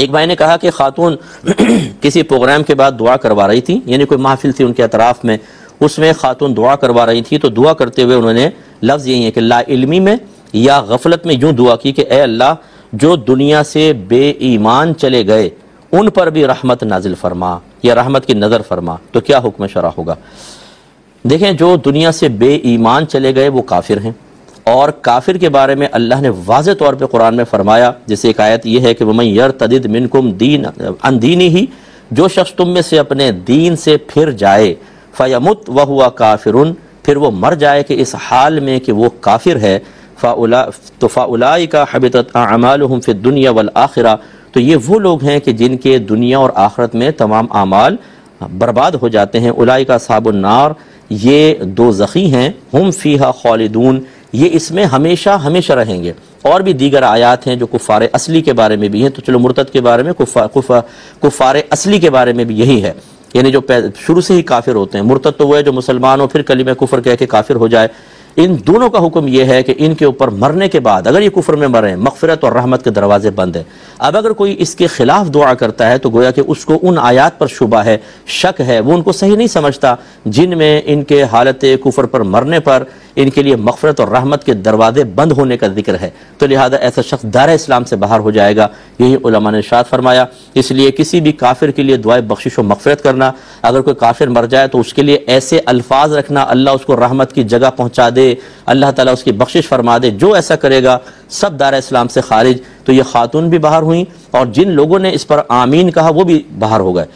ایک بھائی نے کہا کہ خاتون کسی پروگرام کے بعد دعا کروا رہی تھی، یعنی کوئی محفل تھی ان کے اطراف میں، اس میں خاتون دعا کروا رہی تھی، تو دعا کرتے ہوئے انہوں نے لفظ یہی ہے کہ لا علمی میں یا غفلت میں یوں دعا کی کہ اے اللہ جو دنیا سے بے ایمان چلے گئے ان پر بھی رحمت نازل فرما یا رحمت کی نظر فرما، تو کیا حکم شرع ہوگا؟ دیکھیں، جو دنیا سے بے ایمان چلے گئے وہ کافر ہیں، اور کافر کے بارے میں اللہ نے واضح طور پہ قرآن میں فرمایا، جیسے ایک آیت یہ ہے کہ وَمَن يَرْتَدِدْ مِنْكُمْ عَنْ دِينِهِ، جو شخص تم میں سے اپنے دین سے پھر جائے، فَيَمُتْ وَهُوَ كَافِرٌ، پھر وہ مر جائے کہ اس حال میں کہ وہ کافر ہے، فَأُولَئِكَ حَبِطَتْ أَعْمَالُهُمْ فِي الدُّنْيَا وَالْآخِرَةِ، تو یہ وہ لوگ ہیں کہ جن کے دنیا اور آخرت میں تمام اعمال برباد ہو جاتے ہیں۔ اولئک اصحاب النار، یہ دوزخی ہیں، ہم فیہا خالدون، یہ اس میں ہمیشہ ہمیشہ رہیں گے۔ اور بھی دیگر آیات ہیں جو کفار اصلی کے بارے میں بھی ہیں، تو چلو مرتد کے بارے میں کفار اصلی کے بارے میں بھی یہی ہے، یعنی جو شروع سے ہی کافر ہوتے ہیں۔ مرتد تو وہ ہے جو مسلمان ہو پھر کلمہ کفر کہہ کے کافر ہو جائے۔ ان دونوں کا حکم یہ ہے کہ ان کے اوپر مرنے کے بعد اگر یہ کفر میں مریں، مغفرت اور رحمت کے دروازے بند ہیں۔ اب اگر کوئی اس کے خلاف دعا کرتا ہے تو گویا کہ اس کو ان آیات پر شبہ ہے، شک ہے، وہ ان کو صحیح نہیں سمجھتا جن میں ان کے حالت کفر پر مرنے پر ان کے لیے مغفرت اور رحمت کے دروازے بند ہونے کا ذکر ہے، تو لہذا ایسا شخص دائرہ اسلام سے باہر ہو جائے گا، یہی علماء نے ارشاد فرمایا۔ اس لیے کسی بھی کافر کے لیے دعائے بخشش و مغفرت کرنا، اگر کوئی کافر مر جائے تو اس کے لیے ایسے الفاظ رکھنا اللہ اس کو رحمت کی جگہ پہنچا دے، اللہ تعالیٰ اس کی بخشش فرما دے، جو ایسا کرے گا سب دائرہ اسلام سے خارج۔ تو یہ خاتون بھی باہر ہوئیں، اور جن لوگوں نے اس پر آمین کہا وہ بھی باہر ہو گئے۔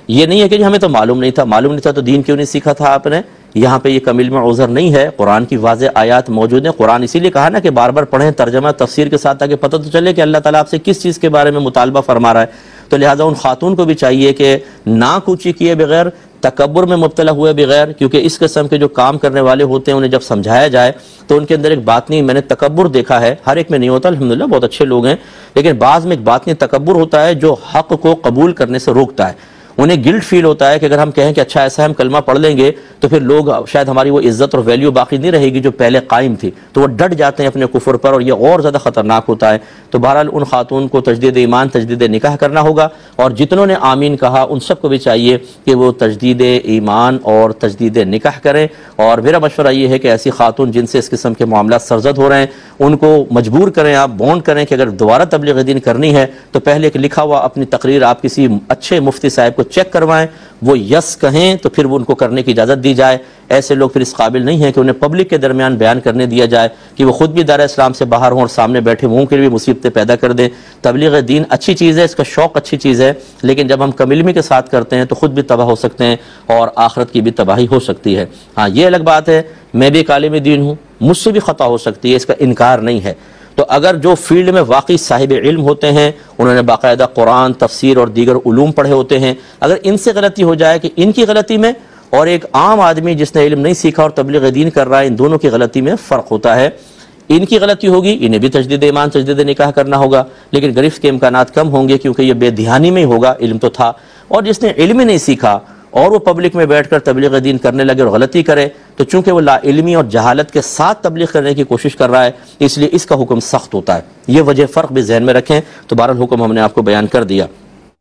یہ نہیں ہے کہ ہمیں تو معلوم نہیں تھا تو دین کیوں نہیں سیکھا تھا آپ نے؟ یہاں پہ یہ کم علم عذر نہیں ہے، قرآن کی واضح آیات موجود ہیں۔ قرآن اسی لیے کہا نا کہ بار بار پڑھیں ترجمہ تفسیر کے ساتھ، تاکہ پتہ تو چلے کہ اللہ تعالیٰ آپ سے کس چیز کے بارے میں مطالبہ فرما رہا ہے۔ تو لہٰذا ان خاتون کو بھی چاہیے کہ ناک اونچی کیے بغیر، تکبر میں مبتلا ہوئے بغیر، کیونکہ اس قسم کے جو کام کرنے والے ہوتے ہیں انہیں جب سمجھایا جائے تو ان کے اندر ایک باطنی، میں نے تکبر دیکھا ہے، ہر ایک میں نہیں ہوتا الحمدللہ، بہت اچھے لوگ ہیں، لیکن بعض میں ایک باطنی تکبر ہوتا ہے جو حق کو قبول کرنے سے روکتا ہے۔ انہیں گلٹ فیل ہوتا ہے کہ اگر ہم کہیں کہ اچھا ایسا ہم کلمہ پڑھ لیں گے تو پھر لوگ شاید ہماری وہ عزت اور ویلیو باقی نہیں رہے گی جو پہلے قائم تھی، تو وہ ڈٹ جاتے ہیں اپنے کفر پر، اور یہ اور زیادہ خطرناک ہوتا ہے۔ تو بہرحال ان خاتون کو تجدید ایمان، تجدید نکاح کرنا ہوگا، اور جتنوں نے آمین کہا ان سب کو بھی چاہیے کہ وہ تجدید ایمان اور تجدید نکاح کریں۔ اور میرا مشورہ یہ ہے کہ ایسی خاتون جن سے اس قسم کے معاملات سرزد ہو رہے ہیں ان کو مجبور کریں، آپ بونڈ کریں کہ اگر دوبارہ تبلیغ دین کرنی ہے تو پہلے ایک لکھا ہوا اپنی تقریر آپ کسی اچھے مفتی صاحب کو چیک کروائیں، وہ یس کہیں تو پھر وہ ان کو کرنے کی اجازت دی جائے۔ ایسے لوگ پھر اس قابل نہیں ہیں کہ انہیں پبلک کے درمیان بیان کرنے دیا جائے کہ وہ خود بھی دائرہ اسلام سے باہر ہوں اور سامنے بیٹھے وہ کے لیے بھی مصیبتیں پیدا کر دیں۔ تبلیغ دین اچھی چیز ہے، اس کا شوق اچھی چیز ہے، لیکن جب ہم کم علمی کے ساتھ کرتے ہیں تو خود بھی تباہ ہو سکتے ہیں اور آخرت کی بھی تباہی ہو سکتی ہے۔ ہاں یہ الگ بات ہے، میں بھی ایک عالم دین ہوں، مجھ سے بھی خطا ہو سکتی ہے، اس کا انکار نہیں ہے۔ تو اگر جو فیلڈ میں واقعی صاحب علم ہوتے ہیں، انہوں نے باقاعدہ قرآن، تفسیر اور دیگر علوم پڑھے ہوتے ہیں، اگر ان سے غلطی ہو جائے کہ ان کی غلطی میں اور ایک عام آدمی جس نے علم نہیں سیکھا اور تبلیغ دین کر رہا ہے، ان دونوں کی غلطی میں فرق ہوتا ہے۔ ان کی غلطی ہوگی، انہیں بھی تجدید ایمان، تجدید نکاح کرنا ہوگا، لیکن گرفت کے امکانات کم ہوں گے کیونکہ یہ بے دھیانی میں ہی ہوگا، علم تو تھا۔ اور جس نے علم ہی نہیں سیکھا اور وہ پبلک میں بیٹھ کر تبلیغ دین کرنے لگے اور غلطی کرے تو چونکہ وہ لا علمی اور جہالت کے ساتھ تبلیغ کرنے کی کوشش کر رہا ہے، اس لیے اس کا حکم سخت ہوتا ہے۔ یہ وجہ فرق بھی ذہن میں رکھیں۔ تو بہرحال حکم ہم نے آپ کو بیان کر دیا۔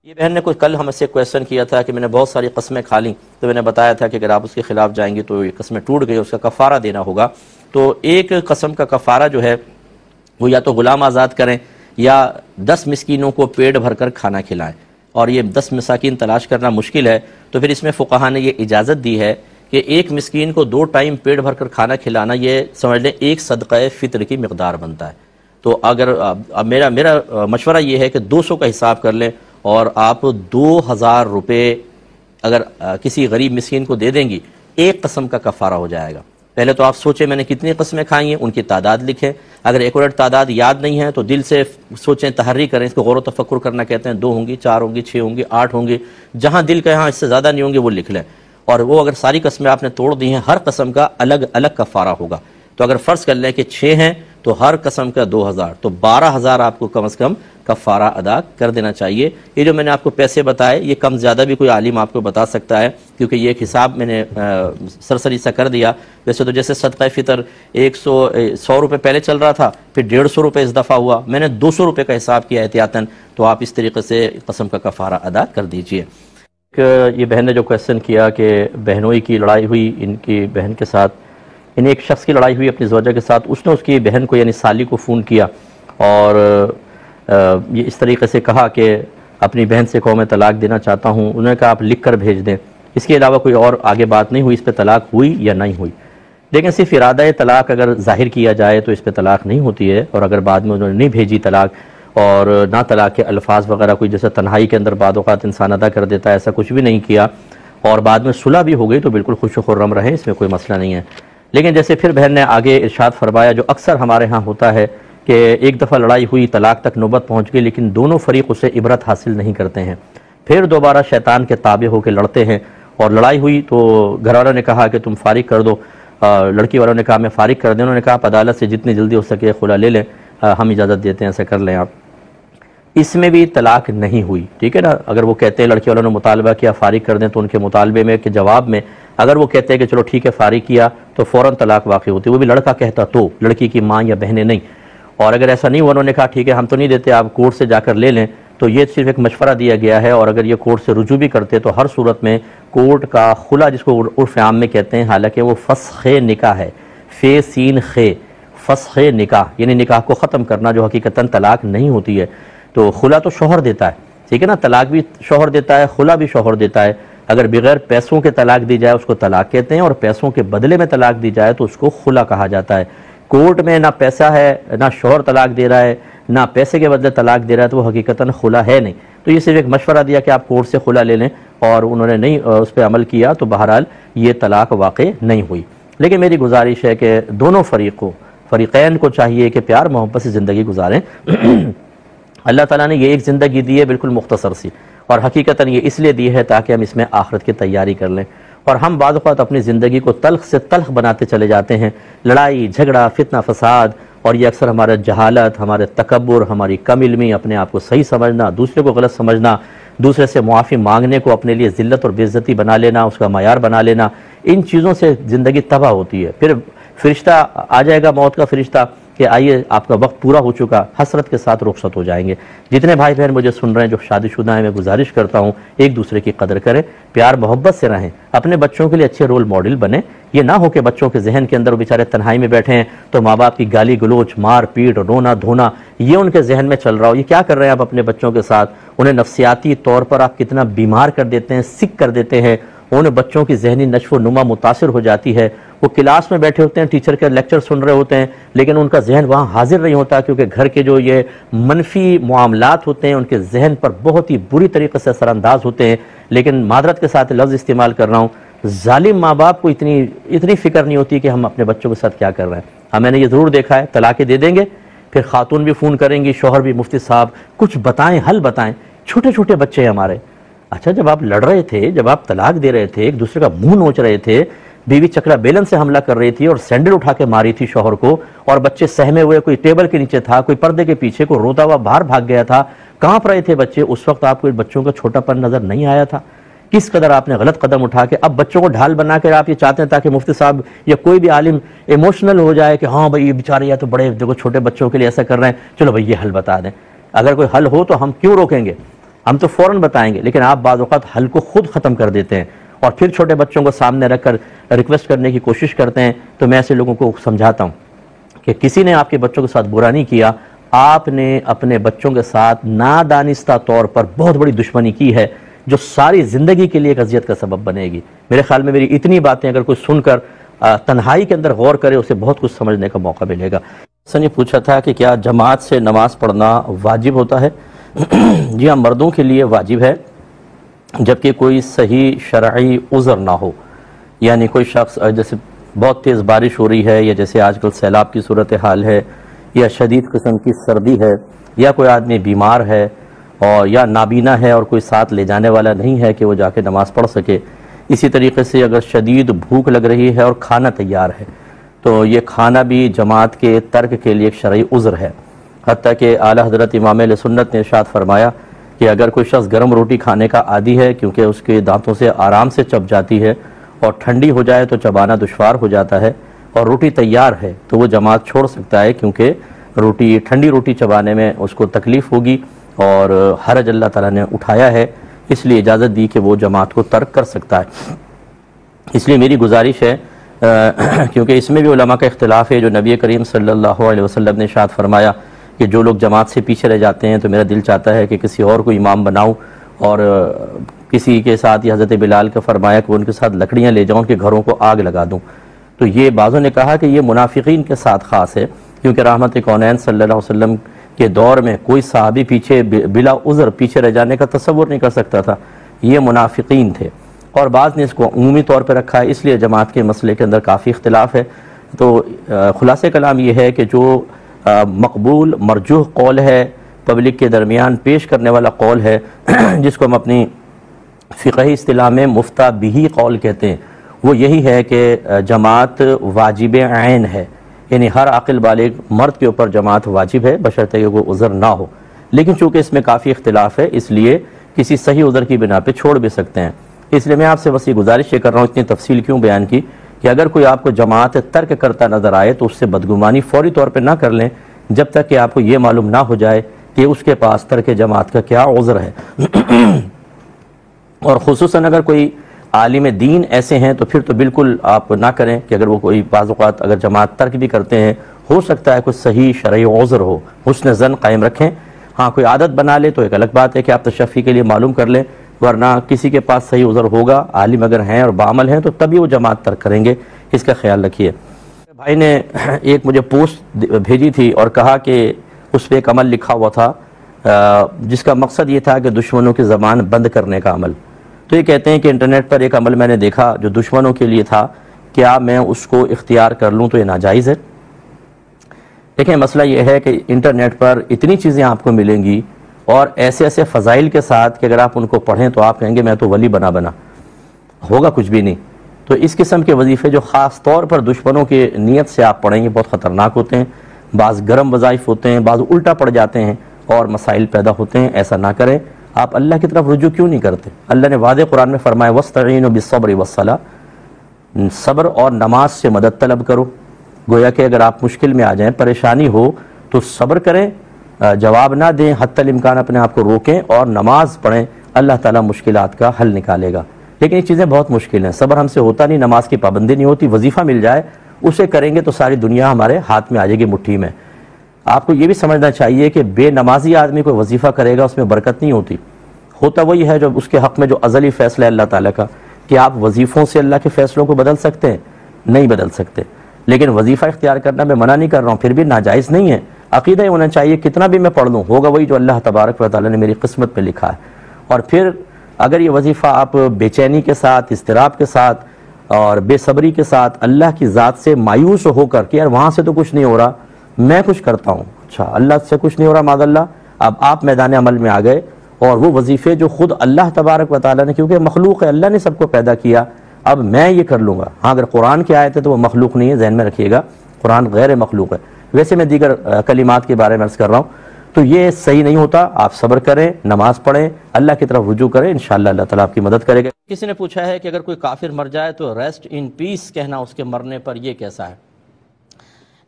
یہ بہن نے کل ہم سے کویسچن کیا تھا کہ میں نے بہت ساری قسمیں کھا لیں، تو میں نے بتایا تھا کہ اگر آپ اس کے خلاف جائیں گے تو یہ قسمیں ٹوٹ گئی، اس کا کفارہ دینا ہوگا۔ تو ایک قسم کا کفارہ جو ہے وہ یا تو غلام آزاد کریں یا 10 مسکینوں کو پیٹ بھر کر کھانا کھلائیں، اور یہ 10 مساکین تلاش کرنا مشکل ہے، تو پھر اس میں فقہا نے یہ اجازت دی ہے کہ ایک مسکین کو 2 ٹائم پیٹ بھر کر کھانا کھلانا یہ سمجھ لیں ایک صدقہ فطر کی مقدار بنتا ہے۔ تو اگر میرا مشورہ یہ ہے کہ 200 کا حساب کر لیں اور آپ 2000 روپے اگر کسی غریب مسکین کو دے دیں گی، ایک قسم کا کفارہ ہو جائے گا۔ پہلے تو آپ سوچیں میں نے کتنی قسمیں کھائی ہیں، ان کی تعداد لکھیں، اگر ایکوریٹ تعداد یاد نہیں ہے تو دل سے سوچیں، تحری کریں، اس کو غور و تفکر کرنا کہتے ہیں، 2 ہوں گی، 4 ہوں گی، 6 ہوں گی، 8 ہوں گی، جہاں دل کا یہاں اس سے زیادہ نہیں ہوں گے وہ لکھ لیں، اور وہ اگر ساری قسمیں آپ نے توڑ دی ہیں ہر قسم کا الگ الگ کفارہ ہوگا۔ تو اگر فرض کر لیں کہ 6 ہیں تو ہر قسم کا 2000، تو 12000 آپ کو کم از کم کفارہ ادا کر دینا چاہیے۔ یہ جو میں نے آپ کو پیسے بتائے یہ کم زیادہ بھی کوئی عالم آپ کو بتا سکتا ہے، کیونکہ یہ ایک حساب میں نے سرسری سا کر دیا۔ ویسے تو جیسے صدقہ فطر 100 روپے پہلے چل رہا تھا، پھر 150 روپے اس دفعہ ہوا، میں نے 200 روپے کا حساب کیا احتیاطاً، تو آپ اس طریقے سے قسم کا کفارہ ادا کر دیجئے۔ یہ بہن نے جو کویسچن کیا کہ بہنوئی کی لڑائی ہوئی ان کی بہن کے ساتھ، یعنی ایک شخص کی لڑائی ہوئی اپنی زوجہ کے ساتھ، اس نے اس کی بہن کو یعنی سالی کو فون کیا اور یہ اس طریقے سے کہا کہ اپنی بہن سے کہو میں طلاق دینا چاہتا ہوں، انہوں نے کہا آپ لکھ کر بھیج دیں، اس کے علاوہ کوئی اور آگے بات نہیں ہوئی اس پہ طلاق ہوئی یا نہیں ہوئی۔ لیکن صرف ارادہ طلاق اگر ظاہر کیا جائے تو اس پہ طلاق نہیں ہوتی ہے، اور اگر بعد میں انہوں نے نہیں بھیجی طلاق اور نہ طلاق کے الفاظ وغیرہ کوئی جیسے تنہائی کے اندر بعض اوقات انسان ادا کر دیتا ہے، ایسا کچھ بھی نہیں کیا اور بعد میں صلح بھی ہو گئی تو بالکل خوش و خرم رہیں، اس میں کوئی مسئلہ نہیں ہے۔ لیکن جیسے پھر بہن نے آگے ارشاد فرمایا جو اکثر ہمارے ہاں ہوتا ہے کہ ایک دفعہ لڑائی ہوئی، طلاق تک نوبت پہنچ گئی، لیکن دونوں فریق اسے عبرت حاصل نہیں کرتے ہیں، پھر دوبارہ شیطان کے تابع ہو کے لڑتے ہیں، اور لڑائی ہوئی تو گھر والوں نے کہا کہ تم فارغ کر دو، لڑکی والوں نے کہا میں فارغ کر دیں، انہوں نے کہا آپ عدالت سے جتنی جلدی ہو سکے خلا لے لیں، ہم اجازت دیتے ہیں ایسا کر لیں آپ۔ اس میں بھی طلاق نہیں ہوئی، ٹھیک ہے نا۔ اگر وہ کہتے ہیں لڑکی والوں نے مطالبہ کیا فارغ کر دیں تو ان کے مطالبے میں کے جواب میں اگر وہ کہتے ہیں کہ چلو ٹھیک ہے فارغ کیا تو فوراً طلاق واقع ہوتی ہے، وہ بھی لڑکا کہتا تو، لڑکی کی ماں یا بہنیں نہیں۔ اور اگر ایسا نہیں ہوا، انہوں نے کہا ٹھیک ہے ہم تو نہیں دیتے، آپ کورٹ سے جا کر لے لیں، تو یہ صرف ایک مشورہ دیا گیا ہے، اور اگر یہ کورٹ سے رجوع بھی کرتے تو ہر صورت میں کورٹ کا خلا جس کو عرف عام میں کہتے ہیں، حالانکہ وہ فسخ نکاح ہے، فے سین خے، فسخ نکاح یعنی نکاح کو ختم کرنا، جو حقیقتاً طلاق نہیں ہوتی ہے۔ تو خلا تو شوہر دیتا ہے، ٹھیک ہے نا، طلاق بھی شوہر دیتا ہے، خلا بھی شوہر دیتا ہے۔ اگر بغیر پیسوں کے طلاق دی جائے اس کو طلاق کہتے ہیں، اور پیسوں کے بدلے میں طلاق دی جائے تو اس کو خلا کہا جاتا ہے۔ کورٹ میں نہ پیسہ ہے، نہ شوہر طلاق دے رہا ہے، نہ پیسے کے بدلے طلاق دے رہا ہے، تو وہ حقیقتاً خلا ہے نہیں۔ تو یہ صرف ایک مشورہ دیا کہ آپ کورٹ سے خلا لے لیں، اور انہوں نے نہیں اس پہ عمل کیا تو بہرحال یہ طلاق واقع نہیں ہوئی۔ لیکن میری گزارش ہے کہ دونوں فریقین کو چاہیے کہ پیار محبت سے زندگی گزاریں۔ اللہ تعالیٰ نے یہ ایک زندگی دی ہے بالکل مختصر سی، اور حقیقتاً یہ اس لیے دی ہے تاکہ ہم اس میں آخرت کی تیاری کر لیں، اور ہم بعض اوقات اپنی زندگی کو تلخ سے تلخ بناتے چلے جاتے ہیں، لڑائی جھگڑا فتنہ فساد، اور یہ اکثر ہمارا جہالت، ہمارے تکبر، ہماری کم علمی، اپنے آپ کو صحیح سمجھنا، دوسرے کو غلط سمجھنا، دوسرے سے معافی مانگنے کو اپنے لیے ذلت اور بے عزتی بنا لینا، اس کا معیار بنا لینا، ان چیزوں سے زندگی تباہ ہوتی ہے۔ پھر فرشتہ آ جائے گا، موت کا فرشتہ، کہ آئیے آپ کا وقت پورا ہو چکا، حسرت کے ساتھ رخصت ہو جائیں گے۔ جتنے بھائی بہن مجھے سن رہے ہیں جو شادی شدہ ہیں، میں گزارش کرتا ہوں ایک دوسرے کی قدر کریں، پیار محبت سے رہیں، اپنے بچوں کے لیے اچھے رول ماڈل بنیں۔ یہ نہ ہو کہ بچوں کے ذہن کے اندر وہ بیچارے تنہائی میں بیٹھے ہیں تو ماں باپ کی گالی گلوچ، مار پیٹ، رونا دھونا یہ ان کے ذہن میں چل رہا ہو۔ یہ کیا کر رہے ہیں آپ اپنے بچوں کے ساتھ؟ انہیں نفسیاتی طور پر آپ کتنا بیمار کر دیتے ہیں، سک کر دیتے ہیں، ان بچوں کی ذہنی نشو و نما متاثر ہو جاتی ہے۔ وہ کلاس میں بیٹھے ہوتے ہیں، ٹیچر کے لیکچر سن رہے ہوتے ہیں، لیکن ان کا ذہن وہاں حاضر نہیں ہوتا، کیونکہ گھر کے جو یہ منفی معاملات ہوتے ہیں ان کے ذہن پر بہت ہی بری طریقے سے اثر انداز ہوتے ہیں۔ لیکن معذرت کے ساتھ لفظ استعمال کر رہا ہوں، ظالم ماں باپ کو اتنی فکر نہیں ہوتی کہ ہم اپنے بچوں کے ساتھ کیا کر رہے ہیں۔ ہاں میں نے یہ ضرور دیکھا ہے، طلاقیں دے دیں گے، پھر خاتون بھی فون کریں گی، شوہر بھی، مفتی صاحب کچھ بتائیں، حل بتائیں۔ چھوٹے چھوٹے بچے ہیں ہمارے۔ اچھا جب آپ لڑ رہے تھے، جب آپ طلاق دے رہے تھے، ایک دوسرے کا منہ نوچ رہے تھے، بیوی چکرا بیلن سے حملہ کر رہی تھی اور سینڈل اٹھا کے ماری تھی شوہر کو، اور بچے سہمے ہوئے، کوئی ٹیبل کے نیچے تھا، کوئی پردے کے پیچھے، کوئی روتا ہوا باہر بھاگ گیا تھا، کانپ رہے تھے بچے، اس وقت آپ کو بچوں کا چھوٹا پن نظر نہیں آیا تھا؟ کس قدر آپ نے غلط قدم اٹھا کے اب بچوں کو ڈھال بنا کے آپ یہ چاہتے ہیں تاکہ مفتی صاحب یا کوئی بھی عالم ایموشنل ہو جائے کہ ہاں بھائی یہ بیچارے یا تو بڑے دیکھو چھوٹے بچوں کے لیے ایسا کر رہے ہیں، چلو بھائی یہ حل بتا دیں۔ اگر کوئی حل ہو تو ہم کیوں روکیں گے، ہم تو فوراً بتائیں گے، لیکن آپ بعض اوقات حل کو خود ختم کر دیتے ہیں اور پھر چھوٹے بچوں کو سامنے رکھ کر ریکویسٹ کرنے کی کوشش کرتے ہیں۔ تو میں ایسے لوگوں کو سمجھاتا ہوں کہ کسی نے آپ کے بچوں کے ساتھ برا نہیں کیا، آپ نے اپنے بچوں کے ساتھ نادانستہ طور پر بہت بڑی دشمنی کی ہے جو ساری زندگی کے لیے ایک اذیت کا سبب بنے گی۔ میرے خیال میں میری اتنی باتیں اگر کوئی سن کر تنہائی کے اندر غور کرے، اسے بہت کچھ سمجھنے کا موقع ملے گا۔ اس نے پوچھا تھا کہ کیا جماعت سے نماز پڑھنا واجب ہوتا ہے؟ جی ہاں، مردوں کے لیے واجب ہے جبکہ کوئی صحیح شرعی عذر نہ ہو، یعنی کوئی شخص جیسے بہت تیز بارش ہو رہی ہے، یا جیسے آج کل سیلاب کی صورتحال ہے، یا شدید قسم کی سردی ہے، یا کوئی آدمی بیمار ہے اور یا نابینا ہے اور کوئی ساتھ لے جانے والا نہیں ہے کہ وہ جا کے نماز پڑھ سکے۔ اسی طریقے سے اگر شدید بھوک لگ رہی ہے اور کھانا تیار ہے تو یہ کھانا بھی جماعت کے ترک کے لیے ایک شرعی عذر ہے۔ حتیٰ کہ اعلیٰ حضرت امام اہل سنت نے ارشاد فرمایا کہ اگر کوئی شخص گرم روٹی کھانے کا عادی ہے کیونکہ اس کے دانتوں سے آرام سے چب جاتی ہے، اور ٹھنڈی ہو جائے تو چبانا دشوار ہو جاتا ہے، اور روٹی تیار ہے تو وہ جماعت چھوڑ سکتا ہے، کیونکہ ٹھنڈی روٹی چبانے میں اس کو تکلیف ہوگی اور حرج اللہ تعالیٰ نے اٹھایا ہے، اس لیے اجازت دی کہ وہ جماعت کو ترک کر سکتا ہے۔ اس لیے میری گزارش ہے، کیونکہ اس میں بھی علماء کا اختلاف ہے، جو نبی کریم صلی اللہ علیہ وسلم نے ارشاد فرمایا کہ جو لوگ جماعت سے پیچھے رہ جاتے ہیں تو میرا دل چاہتا ہے کہ کسی اور کو امام بناؤں، اور کسی کے ساتھ یہ حضرت بلال کا فرمایا کہ ان کے ساتھ لکڑیاں لے جاؤں، ان کے گھروں کو آگ لگا دوں۔ تو یہ بعضوں نے کہا کہ یہ منافقین کے ساتھ خاص ہے، کیونکہ رحمت کونین صلی اللہ علیہ وسلم کے دور میں کوئی صحابی پیچھے بلا عذر پیچھے رہ جانے کا تصور نہیں کر سکتا تھا، یہ منافقین تھے۔ اور بعض نے اس کو عمومی طور پہ رکھا ہے، اس لیے جماعت کے مسئلے کے اندر کافی اختلاف ہے۔ تو خلاصہ کلام یہ ہے کہ جو مقبول مرجوح قول ہے، پبلک کے درمیان پیش کرنے والا قول ہے، جس کو ہم اپنی فقہی اصطلاح میں مفتہ بہی قول کہتے ہیں، وہ یہی ہے کہ جماعت واجب عین ہے، یعنی ہر عاقل بالغ مرد کے اوپر جماعت واجب ہے، بشرطے کہ کوئی عذر نہ ہو۔ لیکن چونکہ اس میں کافی اختلاف ہے، اس لیے کسی صحیح عذر کی بنا پہ چھوڑ بھی سکتے ہیں۔ اس لیے میں آپ سے بس یہ گزارش یہ کر رہا ہوں، اتنی تفصیل کیوں بیان کی، کہ اگر کوئی آپ کو جماعت ترک کرتا نظر آئے تو اس سے بدگمانی فوری طور پہ نہ کر لیں، جب تک کہ آپ کو یہ معلوم نہ ہو جائے کہ اس کے پاس ترک جماعت کا کیا عذر ہے۔ اور خصوصاً اگر کوئی عالم دین ایسے ہیں تو پھر تو بالکل آپ نہ کریں، کہ اگر وہ کوئی بعض اوقات اگر جماعت ترک بھی کرتے ہیں، ہو سکتا ہے کوئی صحیح شرعی عذر ہو، حسن ظن قائم رکھیں۔ ہاں کوئی عادت بنا لے تو ایک الگ بات ہے کہ آپ تشفی کے لیے معلوم کر لیں، ورنہ کسی کے پاس صحیح عذر ہوگا، عالم اگر ہیں اور بعمل ہیں تو تبھی وہ جماعت ترک کریں گے، اس کا خیال رکھیے۔ بھائی نے ایک مجھے پوسٹ بھیجی تھی اور کہا کہ اس پہ ایک عمل لکھا ہوا تھا جس کا مقصد یہ تھا کہ دشمنوں کی زبان بند کرنے کا عمل۔ تو یہ کہتے ہیں کہ انٹرنیٹ پر ایک عمل میں نے دیکھا جو دشمنوں کے لیے تھا، کیا میں اس کو اختیار کر لوں تو یہ ناجائز ہے؟ دیکھیں مسئلہ یہ ہے کہ انٹرنیٹ پر اتنی چیزیں آپ کو ملیں گی اور ایسے ایسے فضائل کے ساتھ کہ اگر آپ ان کو پڑھیں تو آپ کہیں گے میں تو ولی بنا ہوگا کچھ بھی نہیں۔ تو اس قسم کے وظیفے جو خاص طور پر دشمنوں کی نیت سے آپ پڑھیں گے بہت خطرناک ہوتے ہیں، بعض گرم وظائف ہوتے ہیں، بعض الٹا پڑ جاتے ہیں اور مسائل پیدا ہوتے ہیں، ایسا نہ کریں۔ آپ اللہ کی طرف رجوع کیوں نہیں کرتے؟ اللہ نے واضح قرآن میں فرمایا وَاسْتَعِينُوا بِالصَّبْرِ وَالصَّلَاةِ، صبر اور نماز سے مدد طلب کرو۔ گویا کہ اگر آپ مشکل میں آ جائیں، پریشانی ہو تو صبر کریں، جواب نہ دیں، حتی الامکان اپنے آپ کو روکیں اور نماز پڑھیں، اللہ تعالیٰ مشکلات کا حل نکالے گا۔ لیکن یہ چیزیں بہت مشکل ہیں، صبر ہم سے ہوتا نہیں، نماز کی پابندی نہیں ہوتی، وظیفہ مل جائے اسے کریں گے تو ساری دنیا ہمارے ہاتھ میں آ جائے گی، مٹھی میں۔ آپ کو یہ بھی سمجھنا چاہیے کہ بے نمازی آدمی کوئی وظیفہ کرے گا اس میں برکت نہیں ہوتی، ہوتا وہی ہے جو اس کے حق میں جو ازلی فیصلہ ہے اللہ تعالیٰ کا، کہ آپ وظیفوں سے اللہ کے فیصلوں کو بدل سکتے ہیں؟ نہیں بدل سکتے۔ لیکن وظیفہ اختیار کرنا میں منع نہیں کر رہا ہوں، پھر بھی ناجائز نہیں ہے، عقیدہ یہ ہونا چاہیے کتنا بھی میں پڑھ لوں ہوگا وہی جو اللہ تبارک و تعالیٰ نے میری قسمت پہ لکھا ہے۔ اور پھر اگر یہ وظیفہ آپ بے چینی کے ساتھ، اضطراب کے ساتھ اور بے صبری کے ساتھ اللہ کی ذات سے مایوس ہو کر کہ یار وہاں سے تو کچھ نہیں ہو رہا، میں کچھ کرتا ہوں، اچھا اللہ سے کچھ نہیں ہو رہا معاذ اللہ، اب آپ میدان عمل میں آ گئے اور وہ وظیفے جو خود اللہ تبارک و تعالیٰ نے، کیونکہ مخلوق ہے، اللہ نے سب کو پیدا کیا، اب میں یہ کر لوں گا۔ ہاں اگر قرآن کی آیت ہے تو وہ مخلوق نہیں ہے، ذہن میں رکھیے گا، قرآن غیر مخلوق ہے۔ ویسے میں دیگر کلمات کے بارے میں عرض کر رہا ہوں، تو یہ صحیح نہیں ہوتا۔ آپ صبر کریں، نماز پڑھیں، اللہ کی طرف رجوع کریں، انشاءاللہ اللہ تعالیٰ آپ کی مدد کرے گا۔ کسی نے پوچھا ہے کہ اگر کوئی کافر مر جائے تو ریسٹ ان پیس کہنا اس کے مرنے پر یہ کیسا ہے؟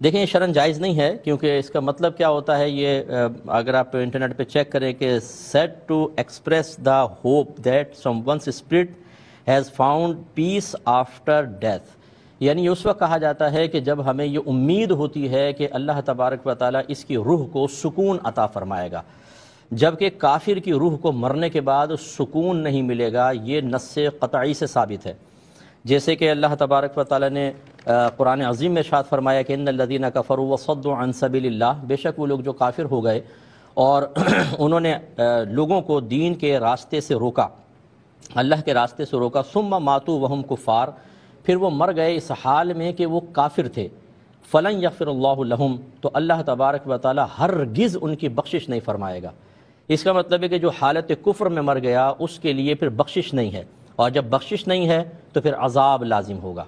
دیکھیں یہ شرعاً جائز نہیں ہے، کیونکہ اس کا مطلب کیا ہوتا ہے، یہ اگر آپ انٹرنیٹ پہ چیک کریں کہ set to express the hope that someone's spirit has found peace after death, یعنی اس وقت کہا جاتا ہے کہ جب ہمیں یہ امید ہوتی ہے کہ اللہ تبارک و تعالیٰ اس کی روح کو سکون عطا فرمائے گا، جبکہ کافر کی روح کو مرنے کے بعد سکون نہیں ملے گا، یہ نص قطعی سے ثابت ہے۔ جیسے کہ اللہ تبارک و تعالیٰ نے قرآن عظیم میں ارشاد فرمایا کہ ان الذین کفروا وصدوا عن سبیل اللہ، بے شک وہ لوگ جو کافر ہو گئے اور انہوں نے لوگوں کو دین کے راستے سے روکا، اللہ کے راستے سے روکا، ثم ماتوا وہم کفار، پھر وہ مر گئے اس حال میں کہ وہ کافر تھے، فلن یغفر اللہ لہم، تو اللہ تبارک و تعالیٰ ہرگز ان کی بخشش نہیں فرمائے گا۔ اس کا مطلب ہے کہ جو حالت کفر میں مر گیا اس کے لیے پھر بخشش نہیں ہے، اور جب بخشش نہیں ہے تو پھر عذاب لازم ہوگا۔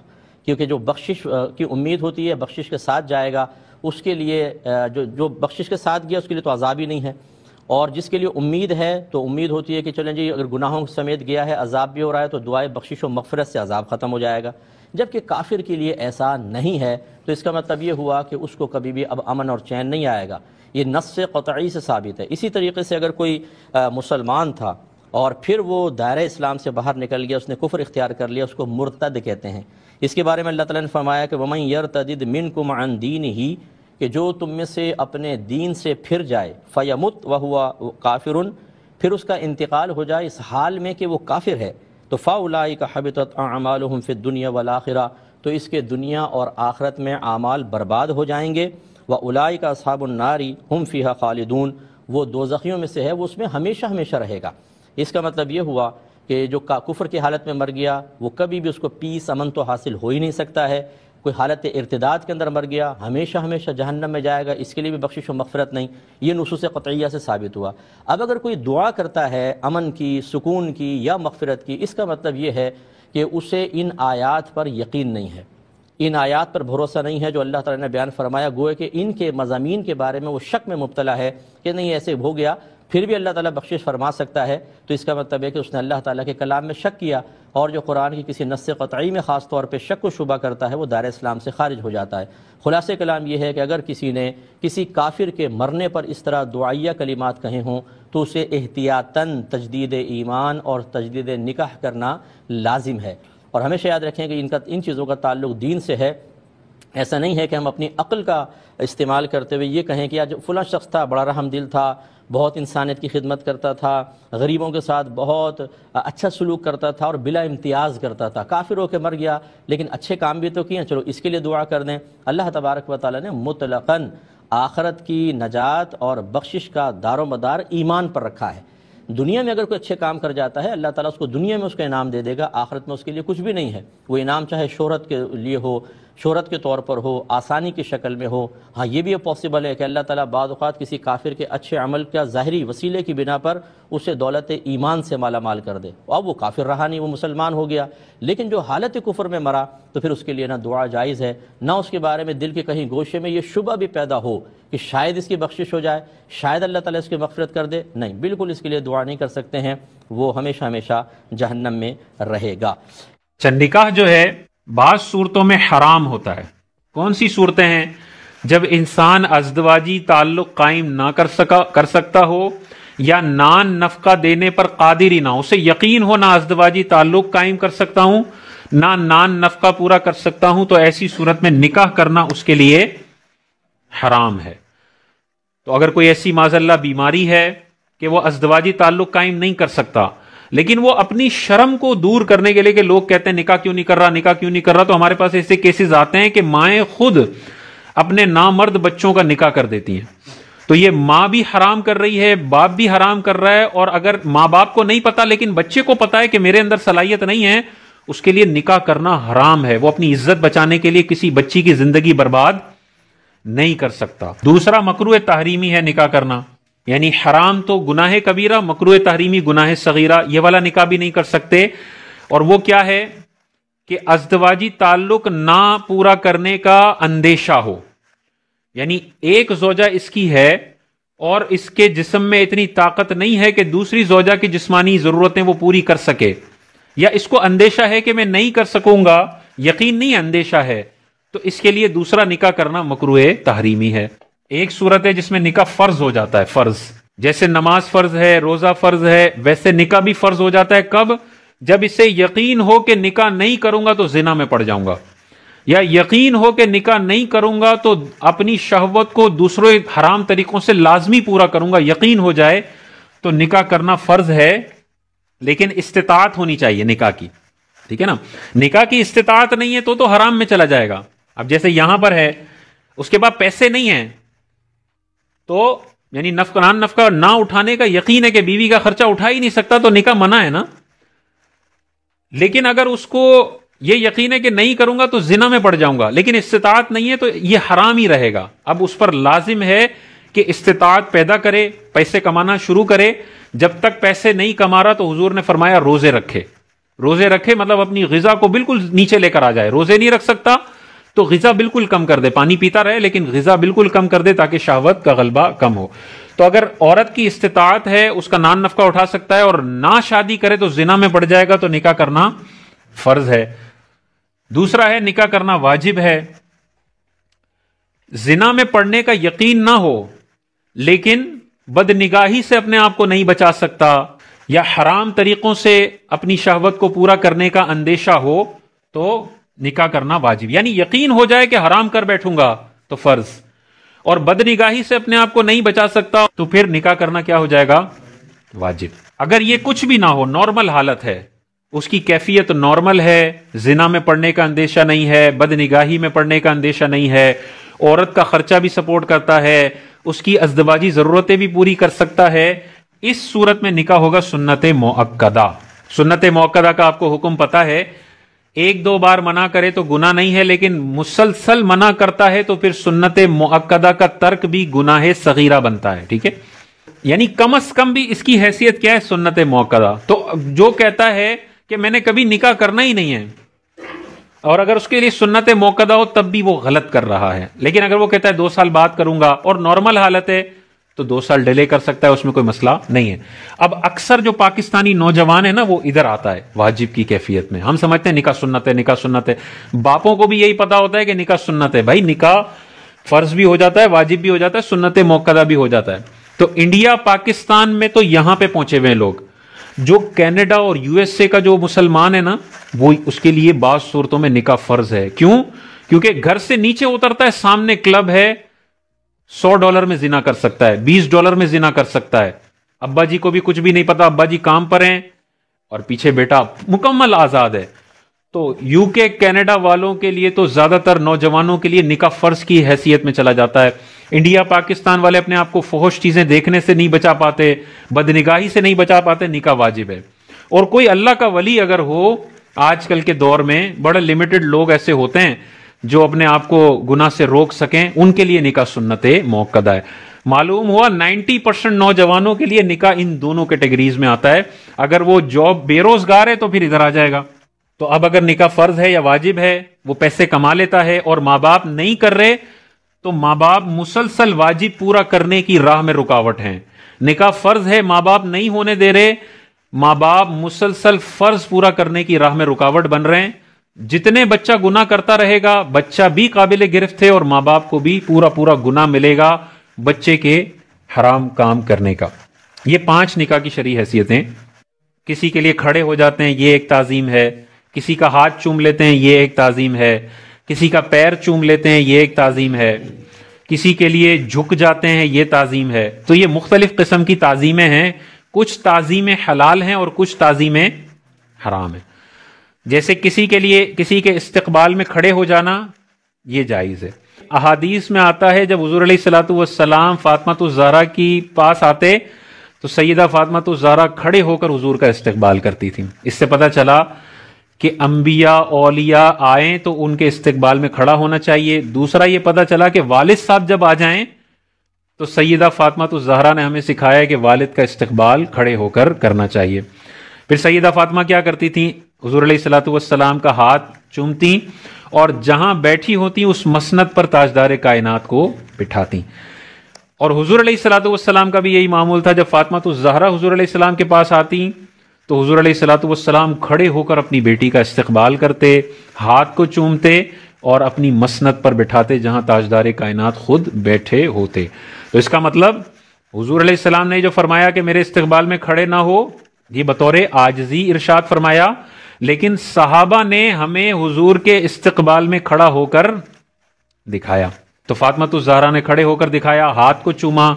کیونکہ جو بخشش کی امید ہوتی ہے بخشش کے ساتھ جائے گا، اس کے لیے جو بخشش کے ساتھ گیا اس کے لیے تو عذاب ہی نہیں ہے، اور جس کے لیے امید ہے تو امید ہوتی ہے کہ چلیں جی اگر گناہوں سمیت گیا ہے عذاب بھی ہو رہا ہے تو دعائے بخشش و مغفرت سے عذاب ختم ہو جائے گا۔ جبکہ کافر کے لیے ایسا نہیں ہے تو اس کا مطلب یہ ہوا کہ اس کو کبھی بھی اب امن اور چین نہیں آئے گا، یہ نص قطعی سے ثابت ہے۔ اسی طریقے سے اگر کوئی مسلمان تھا اور پھر وہ دائرہ اسلام سے باہر نکل گیا، اس نے کفر اختیار کر لیا، اس کو مرتد کہتے ہیں۔ اس کے بارے میں اللہ تعالیٰ نے فرمایا کہ وَمَن يَرْتَدِدْ مِنْكُمْ عَنْ دِينِهِ، کہ جو تم میں سے اپنے دین سے پھر جائے، فَيَمُتْ وَهُوَ كَافِرٌ، پھر اس کا انتقال ہو جائے اس حال میں کہ وہ کافر ہے، تو فَأُولَٰئِكَ حَبِطَتْ أَعْمَالُهُمْ فِي الدُّنْيَا وَالْآخِرَةِ، تو اس کے دنیا اور آخرت میں اعمال برباد ہو جائیں گے۔ وَأُولَٰئِكَ أَصْحَابُ النَّارِ هُمْ فِيهَا خَالِدُونَ، وہ دوزخیوں میں سے ہے، وہ اس میں ہمیشہ ہمیشہ رہے گا۔ اس کا مطلب یہ ہوا کہ جو کفر کی حالت میں مر گیا وہ کبھی بھی اس کو پیس امن تو حاصل ہو ہی نہیں سکتا ہے۔ کوئی حالت ارتداد کے اندر مر گیا ہمیشہ ہمیشہ جہنم میں جائے گا، اس کے لیے بھی بخشش و مغفرت نہیں، یہ نصوص قطعیہ سے ثابت ہوا۔ اب اگر کوئی دعا کرتا ہے امن کی، سکون کی یا مغفرت کی، اس کا مطلب یہ ہے کہ اسے ان آیات پر یقین نہیں ہے، ان آیات پر بھروسہ نہیں ہے جو اللہ تعالیٰ نے بیان فرمایا، گویا کہ ان کے مضامین کے بارے میں وہ شک میں مبتلا ہے کہ نہیں ایسے ہو گیا پھر بھی اللہ تعالیٰ بخشش فرما سکتا ہے، تو اس کا مطلب ہے کہ اس نے اللہ تعالیٰ کے کلام میں شک کیا، اور جو قرآن کی کسی نص قطعی میں خاص طور پہ شک و شبہ کرتا ہے وہ دائرہ اسلام سے خارج ہو جاتا ہے۔ خلاصہ کلام یہ ہے کہ اگر کسی نے کسی کافر کے مرنے پر اس طرح دعائیہ کلمات کہے ہوں تو اسے احتیاطاً تجدید ایمان اور تجدید نکاح کرنا لازم ہے، اور ہمیشہ یاد رکھیں کہ ان چیزوں کا تعلق دین سے ہے۔ ایسا نہیں ہے کہ ہم اپنی عقل کا استعمال کرتے ہوئے یہ کہیں کہ آج فلاں شخص تھا بڑا رحم دل تھا، بہت انسانیت کی خدمت کرتا تھا، غریبوں کے ساتھ بہت اچھا سلوک کرتا تھا اور بلا امتیاز کرتا تھا، کافر ہو کے مر گیا لیکن اچھے کام بھی تو کیے، چلو اس کے لیے دعا کر دیں۔ اللہ تبارک و تعالیٰ نے مطلقاً آخرت کی نجات اور بخشش کا دار و مدار ایمان پر رکھا ہے۔ دنیا میں اگر کوئی اچھے کام کر جاتا ہے اللہ تعالیٰ اس کو دنیا میں اس کا انعام دے دے گا، آخرت میں اس کے لیے کچھ بھی نہیں ہے۔ وہ انعام چاہے شہرت کے لیے ہو، شہرت کے طور پر ہو، آسانی کی شکل میں ہو، ہاں یہ بھی پاسبل ہے کہ اللہ تعالیٰ بعض اوقات کسی کافر کے اچھے عمل کا ظاہری وسیلے کی بنا پر اسے دولت ایمان سے مالا مال کر دے، اب وہ کافر رہا نہیں، وہ مسلمان ہو گیا، لیکن جو حالت کفر میں مرا تو پھر اس کے لیے نہ دعا جائز ہے، نہ اس کے بارے میں دل کے کہیں گوشے میں یہ شبہ بھی پیدا ہو کہ شاید اس کی بخشش ہو جائے، شاید اللہ تعالیٰ اس کی مغفرت کر دے، نہیں، بالکل اس کے لیے دعا نہیں کر سکتے ہیں، وہ ہمیشہ ہمیشہ جہنم میں رہے گا۔ نکاح جو ہے بعض صورتوں میں حرام ہوتا ہے۔ کون سی صورتیں ہیں؟ جب انسان ازدواجی تعلق قائم نہ کر سکتا ہو، یا نان نفقہ دینے پر قادر ہی نہ ہو، اسے یقین ہو نہ ازدواجی تعلق قائم کر سکتا ہوں نہ نان نفقہ پورا کر سکتا ہوں، تو ایسی صورت میں نکاح کرنا اس کے لیے حرام ہے۔ تو اگر کوئی ایسی معاذ اللہ بیماری ہے کہ وہ ازدواجی تعلق قائم نہیں کر سکتا، لیکن وہ اپنی شرم کو دور کرنے کے لیے کہ لوگ کہتے ہیں نکاح کیوں نہیں کر رہا، نکاح کیوں نہیں کر رہا، تو ہمارے پاس ایسے کیسز آتے ہیں کہ مائیں خود اپنے نامرد بچوں کا نکاح کر دیتی ہیں۔ تو یہ ماں بھی حرام کر رہی ہے، باپ بھی حرام کر رہا ہے، اور اگر ماں باپ کو نہیں پتا لیکن بچے کو پتا ہے کہ میرے اندر صلاحیت نہیں ہے، اس کے لیے نکاح کرنا حرام ہے۔ وہ اپنی عزت بچانے کے لیے کسی بچی کی زندگی برباد نہیں کر سکتا۔ دوسرا مکروہ تحریمی ہے نکاح کرنا، یعنی حرام تو گناہ کبیرہ، مکروہ تحریمی گناہ صغیرہ، یہ والا نکاح بھی نہیں کر سکتے۔ اور وہ کیا ہے کہ ازدواجی تعلق نہ پورا کرنے کا اندیشہ ہو، یعنی ایک زوجہ اس کی ہے اور اس کے جسم میں اتنی طاقت نہیں ہے کہ دوسری زوجہ کی جسمانی ضرورتیں وہ پوری کر سکے، یا اس کو اندیشہ ہے کہ میں نہیں کر سکوں گا، یقین نہیں اندیشہ ہے، تو اس کے لیے دوسرا نکاح کرنا مکروہ تحریمی ہے۔ ایک صورت ہے جس میں نکاح فرض ہو جاتا ہے، فرض جیسے نماز فرض ہے، روزہ فرض ہے، ویسے نکاح بھی فرض ہو جاتا ہے۔ کب؟ جب اسے یقین ہو کہ نکاح نہیں کروں گا تو زنا میں پڑ جاؤں گا، یا یقین ہو کہ نکاح نہیں کروں گا تو اپنی شہوت کو دوسرے حرام طریقوں سے لازمی پورا کروں گا، یقین ہو جائے تو نکاح کرنا فرض ہے، لیکن استطاعت ہونی چاہیے نکاح کی، ٹھیک ہے نا۔ نکاح کی استطاعت نہیں ہے تو حرام میں چلا جائے گا۔ اب جیسے یہاں پر ہے، اس کے بعد پیسے نہیں ہیں تو یعنی نفقہ نہ اٹھانے کا یقین ہے کہ بیوی کا خرچہ اٹھا ہی نہیں سکتا، تو نکاح منع ہے نا۔ لیکن اگر اس کو یہ یقین ہے کہ نہیں کروں گا تو زنا میں پڑ جاؤں گا، لیکن استطاعت نہیں ہے تو یہ حرام ہی رہے گا۔ اب اس پر لازم ہے کہ استطاعت پیدا کرے، پیسے کمانا شروع کرے۔ جب تک پیسے نہیں کما رہا تو حضور نے فرمایا روزے رکھے، روزے رکھے مطلب اپنی غذا کو بالکل نیچے لے کر آ جائے. روزے نہیں رکھ سکتا تو غذا بالکل کم کر دے, پانی پیتا رہے لیکن غذا بالکل کم کر دے تاکہ شہوت کا غلبہ کم ہو. تو اگر عورت کی استطاعت ہے, اس کا نان نفقہ اٹھا سکتا ہے اور نہ شادی کرے تو زنا میں پڑ جائے گا, تو نکاح کرنا فرض ہے. دوسرا ہے نکاح کرنا واجب ہے. زنا میں پڑنے کا یقین نہ ہو لیکن بد نگاہی سے اپنے آپ کو نہیں بچا سکتا یا حرام طریقوں سے اپنی شہوت کو پورا کرنے کا اندیشہ ہو تو نکاح کرنا واجب. یعنی یقین ہو جائے کہ حرام کر بیٹھوں گا تو فرض, اور بد نگاہی سے اپنے آپ کو نہیں بچا سکتا تو پھر نکاح کرنا کیا ہو جائے گا, واجب. اگر یہ کچھ بھی نہ ہو, نارمل حالت ہے, اس کی کیفیت نارمل ہے, زنا میں پڑنے کا اندیشہ نہیں ہے, بد نگاہی میں پڑنے کا اندیشہ نہیں ہے, عورت کا خرچہ بھی سپورٹ کرتا ہے, اس کی ازدواجی ضرورتیں بھی پوری کر سکتا ہے, اس صورت میں نکاح ہوگا سنت مؤکدہ. سنت مؤکدہ کا آپ کو حکم پتا ہے, ایک دو بار منع کرے تو گناہ نہیں ہے, لیکن مسلسل منع کرتا ہے تو پھر سنت مؤکدہ کا ترک بھی گناہ صغیرہ بنتا ہے. ٹھیک ہے, یعنی کم از کم بھی اس کی حیثیت کیا ہے, سنت مؤکدہ. تو جو کہتا ہے کہ میں نے کبھی نکاح کرنا ہی نہیں ہے اور اگر اس کے لیے سنت مؤکدہ ہو تب بھی وہ غلط کر رہا ہے. لیکن اگر وہ کہتا ہے 2 سال بعد کروں گا اور نارمل حالت ہے تو 2 سال ڈیلے کر سکتا ہے, اس میں کوئی مسئلہ نہیں ہے. اب اکثر جو پاکستانی نوجوان ہے نا, وہ ادھر آتا ہے واجب کی کیفیت میں. ہم سمجھتے ہیں نکاح سنت ہے, نکاح سنت ہے. باپوں کو بھی یہی پتا ہوتا ہے کہ نکاح سنت ہے. بھائی نکاح فرض بھی ہو جاتا ہے, واجب بھی ہو جاتا ہے, سنت مؤکدہ بھی ہو جاتا ہے. تو انڈیا پاکستان میں تو یہاں پہ پہنچے ہوئے ہیں لوگ. جو کینیڈا اور یو ایس اے کا جو مسلمان ہے نا, وہ اس کے لیے بعض صورتوں میں نکاح فرض ہے. کیوں؟ کیونکہ گھر سے نیچے اترتا ہے, سامنے کلب ہے, $100 میں زنا کر سکتا ہے, $20 میں زنا کر سکتا ہے. ابا جی کو بھی کچھ بھی نہیں پتا, ابا جی کام پر ہیں اور پیچھے بیٹا مکمل آزاد ہے. تو یو کے کینیڈا والوں کے لیے تو زیادہ تر نوجوانوں کے لیے نکاح فرض کی حیثیت میں چلا جاتا ہے. انڈیا پاکستان والے اپنے آپ کو فحش چیزیں دیکھنے سے نہیں بچا پاتے, بدنگاہی سے نہیں بچا پاتے, نکاح واجب ہے. اور کوئی اللہ کا ولی اگر ہو, آج کل کے دور میں بڑے لمیٹڈ لوگ ایسے ہوتے ہیں جو اپنے آپ کو گناہ سے روک سکیں, ان کے لیے نکاح سنت مؤکدہ ہے. معلوم ہوا 90% نوجوانوں کے لیے نکاح ان دونوں کیٹیگریز میں آتا ہے. اگر وہ جاب بے روزگار ہے تو پھر ادھر آ جائے گا. تو اب اگر نکاح فرض ہے یا واجب ہے, وہ پیسے کما لیتا ہے اور ماں باپ نہیں کر رہے, تو ماں باپ مسلسل واجب پورا کرنے کی راہ میں رکاوٹ ہیں. نکاح فرض ہے, ماں باپ نہیں ہونے دے رہے, ماں باپ مسلسل فرض پورا کرنے کی راہ میں رکاوٹ بن رہے ہیں. جتنے بچہ گناہ کرتا رہے گا, بچہ بھی قابل گرفت ہے اور ماں باپ کو بھی پورا گناہ ملے گا بچے کے حرام کام کرنے کا. یہ 5 نکاح کی شرعی حیثیتیں. کسی کے لیے کھڑے ہو جاتے ہیں, یہ ایک تعظیم ہے. کسی کا ہاتھ چوم لیتے ہیں, یہ ایک تعظیم ہے. کسی کا پیر چوم لیتے ہیں, یہ ایک تعظیم ہے. کسی کے لیے جھک جاتے ہیں, یہ تعظیم ہے. تو یہ مختلف قسم کی تعظیمیں ہیں. کچھ تعظیمیں حلال ہیں اور کچھ تعظیمیں حرام ہیں. جیسے کسی کے لیے کسی کے استقبال میں کھڑے ہو جانا, یہ جائز ہے. احادیث میں آتا ہے جب حضور علیہ الصلوۃ والسلام فاطمہ الزہرا کی پاس آتے تو سیدہ فاطمہ الزہرا کھڑے ہو کر حضور کا استقبال کرتی تھیں. اس سے پتہ چلا کہ انبیاء اولیاء آئیں تو ان کے استقبال میں کھڑا ہونا چاہیے. دوسرا یہ پتہ چلا کہ والد صاحب جب آ جائیں تو سیدہ فاطمہ الزہرا نے ہمیں سکھایا کہ والد کا استقبال کھڑے ہو کر کرنا چاہیے. پھر سیدہ فاطمہ کیا کرتی تھیں, حضور علیہ الصلوۃ والسلام کا ہاتھ چومتی اور جہاں بیٹھی ہوتی اس مسند پر تاجدار کائنات کو بٹھاتی. اور حضور علیہ الصلوۃ والسلام کا بھی یہی معمول تھا. جب فاطمہ الزہرا حضور علیہ السلام کے پاس آتی تو حضور علیہ الصلوۃ والسلام کھڑے ہو کر اپنی بیٹی کا استقبال کرتے, ہاتھ کو چومتے اور اپنی مسند پر بٹھاتے جہاں تاجدار کائنات خود بیٹھے ہوتے. تو اس کا مطلب حضور علیہ السلام نے جو فرمایا کہ میرے استقبال میں کھڑے نہ ہو, یہ بطور عاجزی ارشاد فرمایا, لیکن صحابہ نے ہمیں حضور کے استقبال میں کھڑا ہو کر دکھایا. تو فاطمہ الزہرا نے کھڑے ہو کر دکھایا, ہاتھ کو چوما,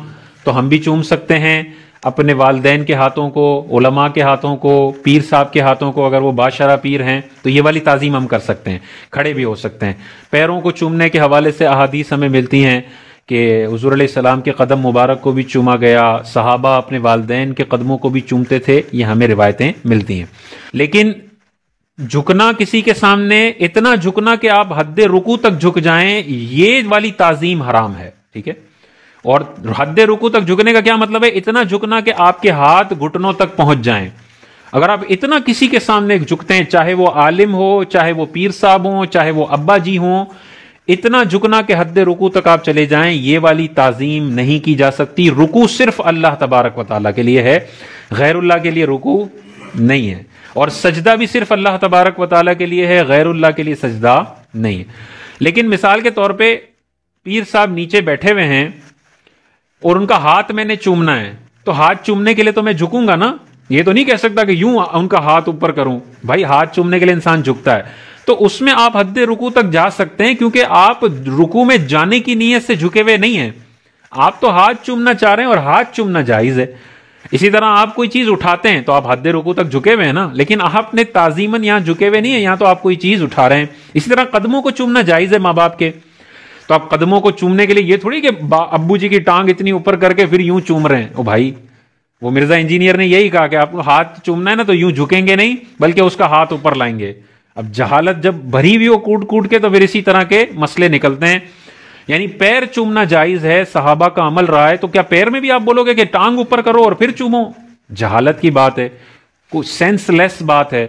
تو ہم بھی چوم سکتے ہیں اپنے والدین کے ہاتھوں کو, علماء کے ہاتھوں کو, پیر صاحب کے ہاتھوں کو. اگر وہ باشرہ پیر ہیں تو یہ والی تعظیم ہم کر سکتے ہیں, کھڑے بھی ہو سکتے ہیں. پیروں کو چومنے کے حوالے سے احادیث ہمیں ملتی ہیں کہ حضور علیہ السلام کے قدم مبارک کو بھی چوما گیا, صحابہ اپنے والدین کے قدموں کو بھی چومتے تھے, یہ ہمیں روایتیں ملتی ہیں. لیکن جھکنا کسی کے سامنے, اتنا جھکنا کہ آپ حد رکوع تک جھک جائیں, یہ والی تعظیم حرام ہے. ٹھیک ہے, اور حد رکوع تک جھکنے کا کیا مطلب ہے؟ اتنا جھکنا کہ آپ کے ہاتھ گھٹنوں تک پہنچ جائیں. اگر آپ اتنا کسی کے سامنے جھکتے ہیں، چاہے وہ عالم ہو، چاہے وہ پیر صاحب ہوں، چاہے وہ ابا جی ہوں، اتنا جھکنا کہ حد رکوع تک آپ چلے جائیں، یہ والی تعظیم نہیں کی جا سکتی۔ رکوع صرف اللہ تبارک و تعالیٰ کے لیے ہے، غیر اللہ کے لیے رکوع نہیں ہے، اور سجدہ بھی صرف اللہ تبارک و تعالیٰ کے لیے ہے، غیر اللہ کے لیے سجدہ نہیں ہے۔ لیکن مثال کے طور پہ پیر صاحب نیچے بیٹھے ہوئے ہیں اور ان کا ہاتھ میں نے چومنا ہے، تو ہاتھ چومنے کے لیے تو میں جھکوں گا نا، یہ تو نہیں کہہ سکتا کہ یوں ان کا ہاتھ اوپر کروں۔ بھائی ہاتھ چومنے کے لیے انسان جھکتا ہے، تو اس میں آپ حد رکوع تک جا سکتے ہیں، کیونکہ آپ رکوع میں جانے کی نیت سے جھکے ہوئے نہیں ہیں، آپ تو ہاتھ چومنا چاہ رہے ہیں اور ہاتھ چومنا جائز ہے۔ اسی طرح آپ کوئی چیز اٹھاتے ہیں تو آپ حد رکوع تک جھکے ہوئے ہیں نا، لیکن آپ نے تعظیماً یہاں جھکے ہوئے نہیں ہیں، یہاں تو آپ کوئی چیز اٹھا رہے ہیں۔ اسی طرح قدموں کو چومنا جائز ہے ماں باپ کے، تو آپ قدموں کو چومنے کے لیے یہ تھوڑی کہ ابو جی کی ٹانگ اتنی اوپر کر کے پھر یوں چوم رہے ہیں۔ او بھائی، وہ مرزا انجینئر نے یہی کہا کہ آپ کو ہاتھ چومنا ہے نا تو یوں جھکیں گے نہیں، بلکہ اس کا ہاتھ اوپر لائیں گے۔ اب جہالت جب بھری ہوئی ہو کوٹ کوٹ کے، تو پھر اسی طرح کے مسئلے نکلتے ہیں۔ یعنی پیر چومنا جائز ہے، صحابہ کا عمل رہا ہے، تو کیا پیر میں بھی آپ بولو گے کہ ٹانگ اوپر کرو اور پھر چومو؟ جہالت کی بات ہے، کوئی سینس لیس بات ہے۔